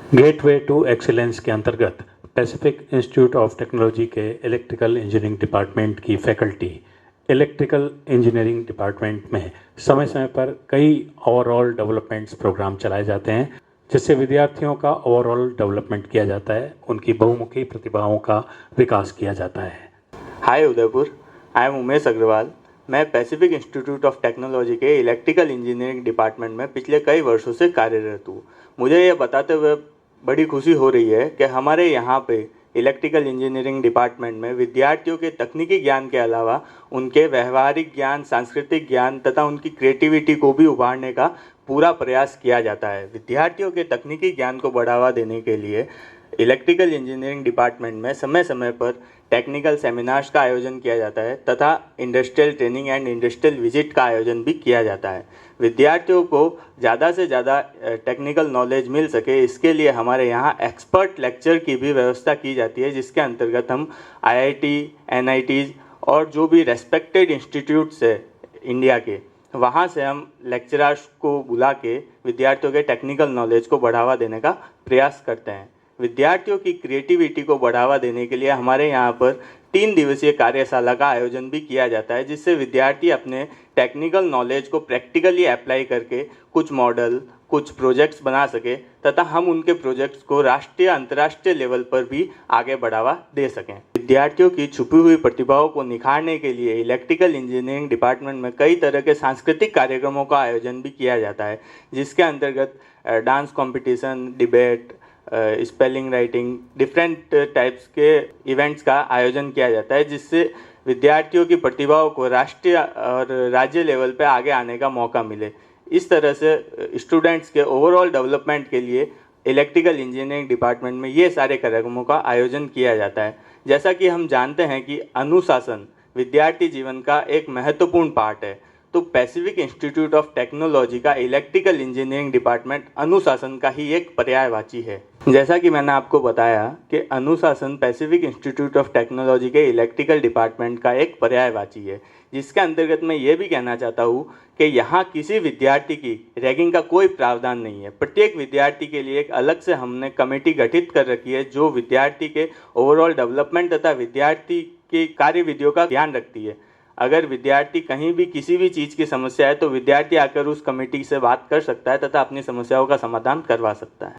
Gateway to excellence के अंतर्गत Pacific institute of technology के इलेक्ट्रिकल इंजीनियरिंग डिपार्टमेंट की फैकल्टी इलेक्ट्रिकल इंजीनियरिंग डिपार्टमेंट में समय समय पर कई ओवरऑल डेवलपमेंट्स प्रोग्राम चलाए जाते हैं, जिससे विद्यार्थियों का ओवरऑल डेवलपमेंट किया जाता है, उनकी बहुमुखी प्रतिभाओं का विकास किया जाता है। हाय उदयपुर, आई एम उमेश अग्रवाल। मैं पैसिफिक इंस्टीट्यूट ऑफ टेक्नोलॉजी के इलेक्ट्रिकल इंजीनियरिंग डिपार्टमेंट में पिछले कई वर्षों से कार्यरत हूँ। मुझे यह बताते हुए बड़ी खुशी हो रही है कि हमारे यहाँ पे इलेक्ट्रिकल इंजीनियरिंग डिपार्टमेंट में विद्यार्थियों के तकनीकी ज्ञान के अलावा उनके व्यवहारिक ज्ञान, सांस्कृतिक ज्ञान तथा उनकी क्रिएटिविटी को भी उभारने का पूरा प्रयास किया जाता है। विद्यार्थियों के तकनीकी ज्ञान को बढ़ावा देने के लिए इलेक्ट्रिकल इंजीनियरिंग डिपार्टमेंट में समय समय पर टेक्निकल सेमिनार्स का आयोजन किया जाता है तथा industrial training and industrial visit का आयोजन भी किया जाता है। विद्यार्थियों को ज़्यादा से ज़्यादा टेक्निकल नॉलेज मिल सके, इसके लिए हमारे यहाँ एक्सपर्ट लेक्चर की भी व्यवस्था की जाती है, जिसके अंतर्गत हम आईआईटी, एनआईटीज़ और जो भी रेस्पेक्टेड इंस्टीट्यूट्स है इंडिया के, वहाँ से हम लेक्चरर्स को बुला के विद्यार्थियों के टेक्निकल नॉलेज को बढ़ावा देने का प्रयास करते हैं। विद्यार्थियों की क्रिएटिविटी को बढ़ावा देने के लिए हमारे यहाँ पर 3 दिवसीय कार्यशाला का आयोजन भी किया जाता है, जिससे विद्यार्थी अपने टेक्निकल नॉलेज को प्रैक्टिकली अप्लाई करके कुछ मॉडल, कुछ प्रोजेक्ट्स बना सके तथा हम उनके प्रोजेक्ट्स को राष्ट्रीय, अंतर्राष्ट्रीय लेवल पर भी आगे बढ़ावा दे सकें। विद्यार्थियों की छुपी हुई प्रतिभाओं को निखारने के लिए इलेक्ट्रिकल इंजीनियरिंग डिपार्टमेंट में कई तरह के सांस्कृतिक कार्यक्रमों का आयोजन भी किया जाता है, जिसके अंतर्गत dance competition, debate, spelling writing, different types के इवेंट्स का आयोजन किया जाता है, जिससे विद्यार्थियों की प्रतिभाओं को राष्ट्रीय और राज्य लेवल पे आगे आने का मौका मिले। इस तरह से स्टूडेंट्स के ओवरऑल डेवलपमेंट के लिए इलेक्ट्रिकल इंजीनियरिंग डिपार्टमेंट में ये सारे कार्यक्रमों का आयोजन किया जाता है। जैसा कि हम जानते हैं कि अनुशासन विद्यार्थी जीवन का एक महत्वपूर्ण पार्ट है, तो पैसिफिक इंस्टीट्यूट ऑफ टेक्नोलॉजी का इलेक्ट्रिकल इंजीनियरिंग डिपार्टमेंट अनुशासन का ही एक पर्यायवाची है। जैसा कि मैंने आपको बताया कि अनुशासन पैसिफिक इंस्टीट्यूट ऑफ टेक्नोलॉजी के इलेक्ट्रिकल डिपार्टमेंट का एक पर्यायवाची है, जिसके अंतर्गत मैं ये भी कहना चाहता हूँ कि यहाँ किसी विद्यार्थी की रैगिंग का कोई प्रावधान नहीं है। प्रत्येक विद्यार्थी के लिए एक अलग से हमने कमेटी गठित कर रखी है, जो विद्यार्थी के ओवरऑल डेवलपमेंट तथा विद्यार्थी की कार्यविधियों का ध्यान रखती है। अगर विद्यार्थी कहीं भी किसी भी चीज़ की समस्या है तो विद्यार्थी आकर उस कमेटी से बात कर सकता है तथा अपनी समस्याओं का समाधान करवा सकता है।